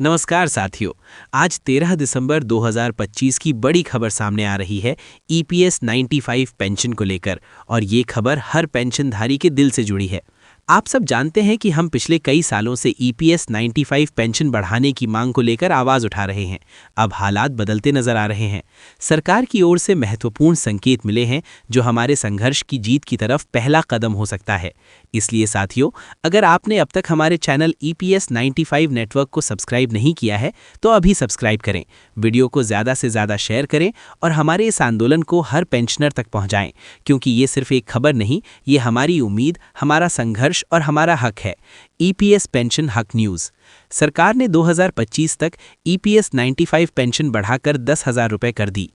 नमस्कार साथियों। आज 13 दिसंबर 2025 की बड़ी खबर सामने आ रही है ईपीएस 95 पेंशन को लेकर, और ये खबर हर पेंशनधारी के दिल से जुड़ी है। आप सब जानते हैं कि हम पिछले कई सालों से ईपीएस 95 पेंशन बढ़ाने की मांग को लेकर आवाज उठा रहे हैं। अब हालात बदलते नजर आ रहे हैं। सरकार की ओर से महत्वपूर्ण संकेत मिले हैं जो हमारे संघर्ष की जीत की तरफ पहला कदम हो सकता है। इसलिए साथियों, अगर आपने अब तक हमारे चैनल ईपीएस 95 नेटवर्क को सब्सक्राइब नहीं किया है तो अभी सब्सक्राइब करें, वीडियो को ज़्यादा से ज़्यादा शेयर करें और हमारे इस आंदोलन को हर पेंशनर तक पहुंचाएं, क्योंकि ये सिर्फ एक खबर नहीं, ये हमारी उम्मीद, हमारा संघर्ष और हमारा हक है। ईपीएस पेंशन हक न्यूज़। सरकार ने 2025 तक ईपीएस 95 पेंशन बढ़ाकर 10,000 रुपये कर दी।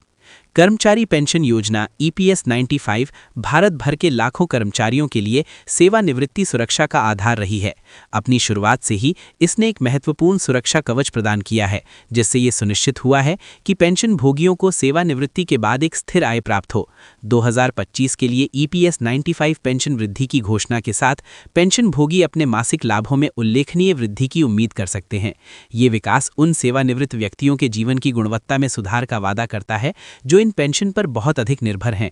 कर्मचारी पेंशन योजना ईपीएस 95 भारत भर के लाखों कर्मचारियों के लिए सेवानिवृत्ति सुरक्षा का आधार रही है। अपनी शुरुआत से ही इसने एक महत्वपूर्ण सुरक्षा कवच प्रदान किया है, जिससे ये सुनिश्चित हुआ है कि पेंशन भोगियों को सेवानिवृत्ति के बाद एक स्थिर आय प्राप्त हो। 2025 के लिए ईपीएस 95 पेंशन वृद्धि की घोषणा के साथ पेंशन भोगी अपने मासिक लाभों में उल्लेखनीय वृद्धि की उम्मीद कर सकते हैं। ये विकास उन सेवानिवृत्त व्यक्तियों के जीवन की गुणवत्ता में सुधार का वादा करता है जो इन पेंशन पर बहुत अधिक निर्भर हैं।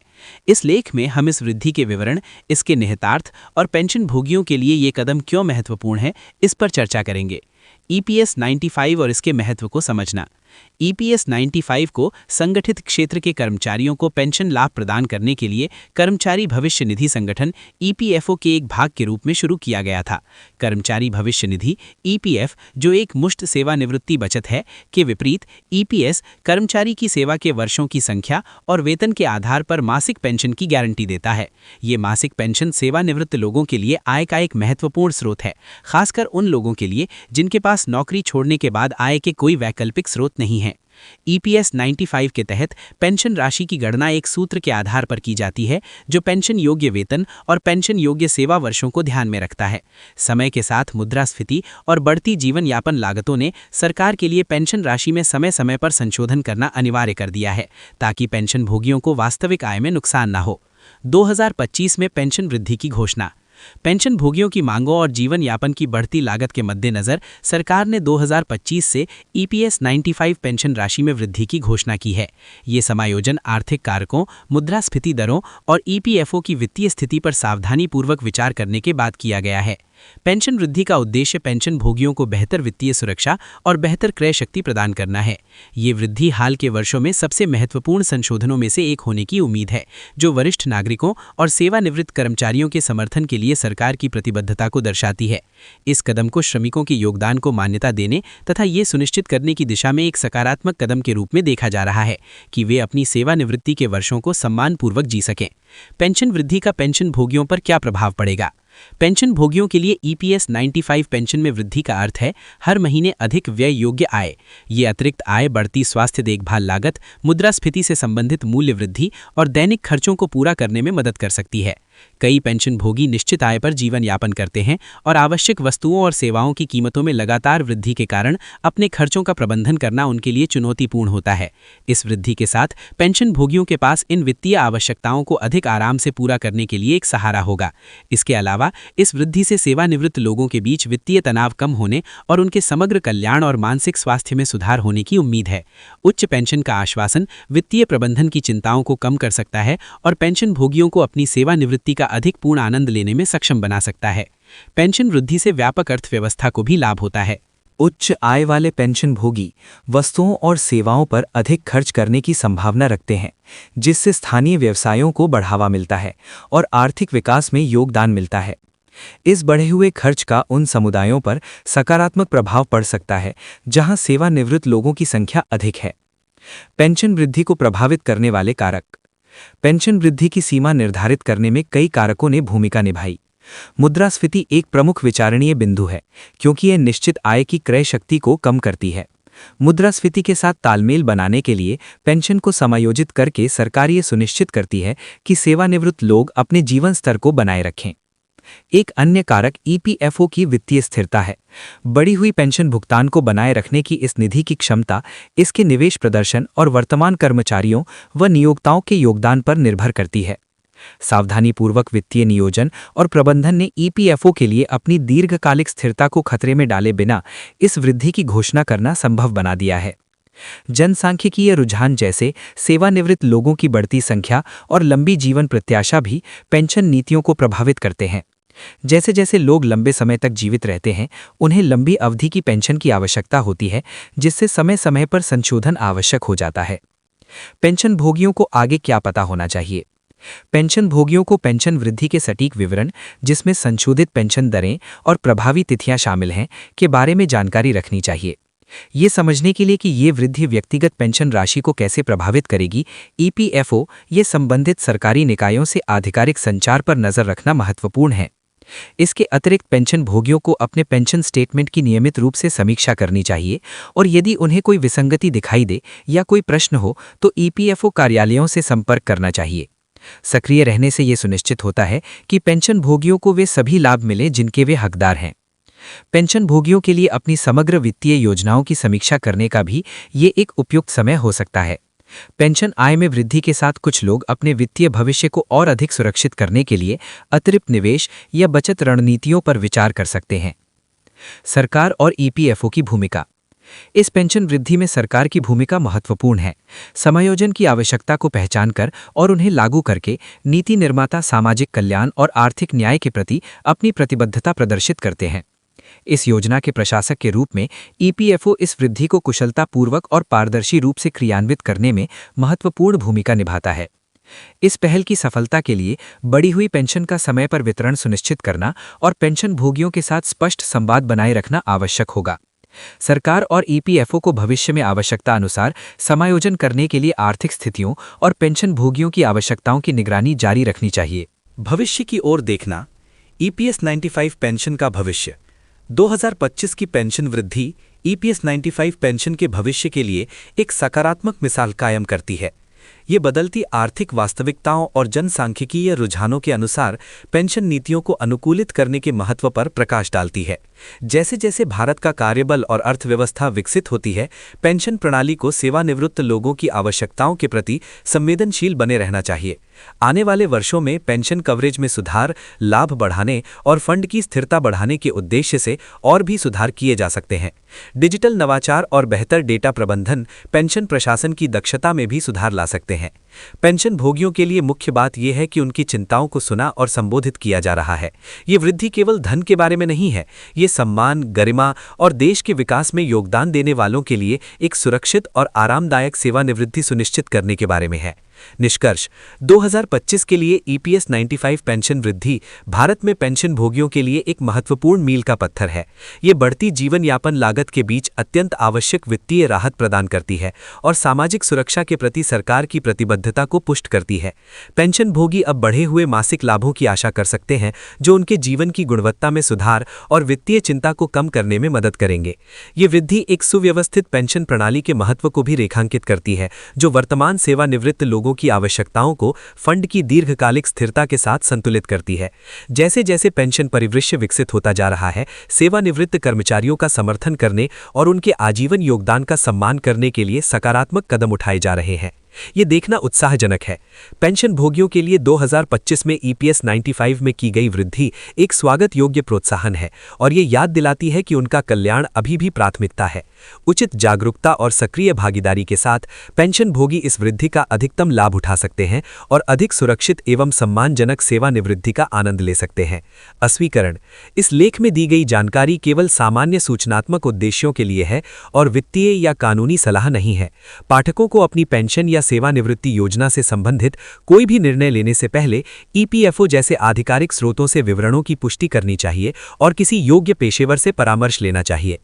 इस लेख में हम इस वृद्धि के विवरण, इसके निहितार्थ और पेंशन भोगियों के लिए ये कदम क्यों महत्वपूर्ण है, इस पर चर्चा करेंगे। ईपीएस 95 और इसके महत्व को समझना। ईपीएस 95 को संगठित क्षेत्र के कर्मचारियों को पेंशन लाभ प्रदान करने के लिए कर्मचारी भविष्य निधि संगठन ईपीएफओ के एक भाग के रूप में शुरू किया गया था। कर्मचारी भविष्य निधि ईपीएफ, जो एक मुश्त सेवानिवृत्ति बचत है, के विपरीत ईपीएस कर्मचारी की सेवा के वर्षों की संख्या और वेतन के आधार पर मासिक पेंशन की गारंटी देता है। ये मासिक पेंशन सेवानिवृत्त लोगों के लिए आय का एक महत्वपूर्ण स्रोत है, खासकर उन लोगों के लिए जिनके पास नौकरी छोड़ने के बाद आय के कोई वैकल्पिक स्रोत नहीं है। ईपीएस 95 के तहत पेंशन राशि की गणना एक सूत्र के आधार पर की जाती है जो पेंशन योग्य वेतन और पेंशन योग्य सेवा वर्षों को ध्यान में रखता है। समय के साथ मुद्रास्फीति और बढ़ती जीवन यापन लागतों ने सरकार के लिए पेंशन राशि में समय समय पर संशोधन करना अनिवार्य कर दिया है, ताकि पेंशन भोगियों को वास्तविक आय में नुकसान न हो। 2025 में पेंशन वृद्धि की घोषणा। पेंशन भोगियों की मांगों और जीवन यापन की बढ़ती लागत के मद्देनजर सरकार ने 2025 से ईपीएस 95 पेंशन राशि में वृद्धि की घोषणा की है। ये समायोजन आर्थिक कारकों, मुद्रास्फीति दरों और ईपीएफओ की वित्तीय स्थिति पर सावधानीपूर्वक विचार करने के बाद किया गया है। पेंशन वृद्धि का उद्देश्य पेंशन भोगियों को बेहतर वित्तीय सुरक्षा और बेहतर क्रय शक्ति प्रदान करना है। ये वृद्धि हाल के वर्षों में सबसे महत्वपूर्ण संशोधनों में से एक होने की उम्मीद है, जो वरिष्ठ नागरिकों और सेवानिवृत्त कर्मचारियों के समर्थन के लिए सरकार की प्रतिबद्धता को दर्शाती है। इस कदम को श्रमिकों के योगदान को मान्यता देने तथा ये सुनिश्चित करने की दिशा में एक सकारात्मक कदम के रूप में देखा जा रहा है कि वे अपनी सेवानिवृत्ति के वर्षों को सम्मानपूर्वक जी सकें। पेंशन वृद्धि का पेंशन भोगियों पर क्या प्रभाव पड़ेगा? पेंशन भोगियों के लिए ईपीएस 95 पेंशन में वृद्धि का अर्थ है हर महीने अधिक व्यय योग्य आय। ये अतिरिक्त आय बढ़ती स्वास्थ्य देखभाल लागत, मुद्रास्फीति से संबंधित मूल्य वृद्धि और दैनिक खर्चों को पूरा करने में मदद कर सकती है। कई पेंशन भोगी निश्चित आय पर जीवन यापन करते हैं और आवश्यक वस्तुओं और सेवाओं की कीमतों में लगातार वृद्धि के कारण अपने खर्चों का प्रबंधन करना उनके लिए चुनौतीपूर्ण होता है। इस वृद्धि के साथ पेंशन भोगियों के पास इन वित्तीय आवश्यकताओं को अधिक आराम से पूरा करने के लिए एक सहारा होगा। इसके अलावा इस वृद्धि से सेवानिवृत्त लोगों के बीच वित्तीय तनाव कम होने और उनके समग्र कल्याण और मानसिक स्वास्थ्य में सुधार होने की उम्मीद है। उच्च पेंशन का आश्वासन वित्तीय प्रबंधन की चिंताओं को कम कर सकता है और पेंशन भोगियों को अपनी सेवानिवृत्ति का अधिक पूर्ण आनंद लेने में सक्षम बना सकता है। पेंशन वृद्धि से व्यापक अर्थव्यवस्था को भी लाभ होता है। उच्च आय वाले पेंशन भोगी वस्तुओं और सेवाओं पर अधिक खर्च करने की संभावना रखते हैं, जिससे स्थानीय व्यवसायों को बढ़ावा मिलता है और आर्थिक विकास में योगदान मिलता है। इस बढ़े हुए खर्च का उन समुदायों पर सकारात्मक प्रभाव पड़ सकता है जहां सेवानिवृत्त लोगों की संख्या अधिक है। पेंशन वृद्धि को प्रभावित करने वाले कारक। पेंशन वृद्धि की सीमा निर्धारित करने में कई कारकों ने भूमिका निभाई। मुद्रास्फीति एक प्रमुख विचारणीय बिंदु है, क्योंकि यह निश्चित आय की क्रय शक्ति को कम करती है। मुद्रास्फीति के साथ तालमेल बनाने के लिए पेंशन को समायोजित करके सरकार ये सुनिश्चित करती है कि सेवानिवृत्त लोग अपने जीवन स्तर को बनाए रखें। एक अन्य कारक ईपीएफओ की वित्तीय स्थिरता है। बढ़ी हुई पेंशन भुगतान को बनाए रखने की इस निधि की क्षमता इसके निवेश प्रदर्शन और वर्तमान कर्मचारियों व नियोक्ताओं के योगदान पर निर्भर करती है। सावधानीपूर्वक वित्तीय नियोजन और प्रबंधन ने ईपीएफओ के लिए अपनी दीर्घकालिक स्थिरता को खतरे में डाले बिना इस वृद्धि की घोषणा करना संभव बना दिया है। जनसांख्यिकीय रुझान जैसे सेवानिवृत्त लोगों की बढ़ती संख्या और लंबी जीवन प्रत्याशा भी पेंशन नीतियों को प्रभावित करते हैं। जैसे जैसे लोग लंबे समय तक जीवित रहते हैं, उन्हें लंबी अवधि की पेंशन की आवश्यकता होती है, जिससे समय समय पर संशोधन आवश्यक हो जाता है। पेंशन भोगियों को आगे क्या पता होना चाहिए? पेंशन भोगियों को पेंशन वृद्धि के सटीक विवरण, जिसमें संशोधित पेंशन दरें और प्रभावी तिथियां शामिल हैं, के बारे में जानकारी रखनी चाहिए। ये समझने के लिए कि ये वृद्धि व्यक्तिगत पेंशन राशि को कैसे प्रभावित करेगी, ईपीएफओ ये संबंधित सरकारी निकायों से आधिकारिक संचार पर नजर रखना महत्वपूर्ण है। इसके अतिरिक्त पेंशन भोगियों को अपने पेंशन स्टेटमेंट की नियमित रूप से समीक्षा करनी चाहिए और यदि उन्हें कोई विसंगति दिखाई दे या कोई प्रश्न हो तो ईपीएफओ कार्यालयों से संपर्क करना चाहिए। सक्रिय रहने से ये सुनिश्चित होता है कि पेंशन भोगियों को वे सभी लाभ मिलें जिनके वे हकदार हैं। पेंशन भोगियों के लिए अपनी समग्र वित्तीय योजनाओं की समीक्षा करने का भी ये एक उपयुक्त समय हो सकता है। पेंशन आय में वृद्धि के साथ कुछ लोग अपने वित्तीय भविष्य को और अधिक सुरक्षित करने के लिए अतिरिक्त निवेश या बचत रणनीतियों पर विचार कर सकते हैं। सरकार और ईपीएफओ की भूमिका। इस पेंशन वृद्धि में सरकार की भूमिका महत्वपूर्ण है। समायोजन की आवश्यकता को पहचान कर और उन्हें लागू करके नीति निर्माता सामाजिक कल्याण और आर्थिक न्याय के प्रति अपनी प्रतिबद्धता प्रदर्शित करते हैं। इस योजना के प्रशासक के रूप में ईपीएफओ इस वृद्धि को कुशलतापूर्वक और पारदर्शी रूप से क्रियान्वित करने में महत्वपूर्ण भूमिका निभाता है। इस पहल की सफलता के लिए बढ़ी हुई पेंशन का समय पर वितरण सुनिश्चित करना और पेंशन भोगियों के साथ स्पष्ट संवाद बनाए रखना आवश्यक होगा। सरकार और ईपीएफओ को भविष्य में आवश्यकता अनुसार समायोजन करने के लिए आर्थिक स्थितियों और पेंशन भोगियों की आवश्यकताओं की निगरानी जारी रखनी चाहिए। भविष्य की ओर देखना। ईपीएस 95 पेंशन का भविष्य। 2025 की पेंशन वृद्धि ईपीएस 95 पेंशन के भविष्य के लिए एक सकारात्मक मिसाल कायम करती है। ये बदलती आर्थिक वास्तविकताओं और जनसांख्यिकीय रुझानों के अनुसार पेंशन नीतियों को अनुकूलित करने के महत्व पर प्रकाश डालती है। जैसे जैसे भारत का कार्यबल और अर्थव्यवस्था विकसित होती है, पेंशन प्रणाली को सेवानिवृत्त लोगों की आवश्यकताओं के प्रति संवेदनशील बने रहना चाहिए। आने वाले वर्षों में पेंशन कवरेज में सुधार, लाभ बढ़ाने और फंड की स्थिरता बढ़ाने के उद्देश्य से और भी सुधार किए जा सकते हैं। डिजिटल नवाचार और बेहतर डेटा प्रबंधन पेंशन प्रशासन की दक्षता में भी सुधार ला सकते हैं। पेंशन भोगियों के लिए मुख्य बात यह है कि उनकी चिंताओं को सुना और संबोधित किया जा रहा है। ये वृद्धि केवल धन के बारे में नहीं है, ये सम्मान, गरिमा और देश के विकास में योगदान देने वालों के लिए एक सुरक्षित और आरामदायक सेवानिवृत्ति सुनिश्चित करने के बारे में है। निष्कर्ष, 2025 के लिए ईपीएस 95 पेंशन वृद्धि भारत में पेंशन भोगियों के लिए एक महत्वपूर्ण मील का पत्थर है। ये बढ़ती जीवन यापन लागत के बीच अत्यंत आवश्यक वित्तीय राहत प्रदान करती है और सामाजिक सुरक्षा के प्रति सरकार की प्रतिबद्धता को पुष्ट करती है। पेंशन भोगी अब बढ़े हुए मासिक लाभों की आशा कर सकते हैं, जो उनके जीवन की गुणवत्ता में सुधार और वित्तीय चिंता को कम करने में मदद करेंगे। ये वृद्धि एक सुव्यवस्थित पेंशन प्रणाली के महत्व को भी रेखांकित करती है, जो वर्तमान सेवानिवृत्त लोगों की आवश्यकताओं को फंड की दीर्घकालिक स्थिरता के साथ संतुलित करती है। जैसे जैसे पेंशन परिदृश्य विकसित होता जा रहा है, सेवानिवृत्त कर्मचारियों का समर्थन करने और उनके आजीवन योगदान का सम्मान करने के लिए सकारात्मक कदम उठाए जा रहे हैं। ये देखना उत्साहजनक है। पेंशन भोगियों के लिए 2025 में ईपीएस 95 में की गई वृद्धि एक स्वागत योग्य प्रोत्साहन है और ये याद दिलाती है कि उनका कल्याण अभी भी प्राथमिकता है। उचित जागरूकता और सक्रिय भागीदारी के साथ पेंशन भोगी इस वृद्धि का अधिकतम लाभ उठा सकते हैं और अधिक सुरक्षित एवं सम्मानजनक सेवानिवृत्ति का आनंद ले सकते हैं। अस्वीकरण। इस लेख में दी गई जानकारी केवल सामान्य सूचनात्मक उद्देश्यों के लिए है और वित्तीय या कानूनी सलाह नहीं है। पाठकों को अपनी पेंशन या सेवानिवृत्ति योजना से संबंधित कोई भी निर्णय लेने से पहले ईपीएफओ जैसे आधिकारिक स्रोतों से विवरणों की पुष्टि करनी चाहिए और किसी योग्य पेशेवर से परामर्श लेना चाहिए।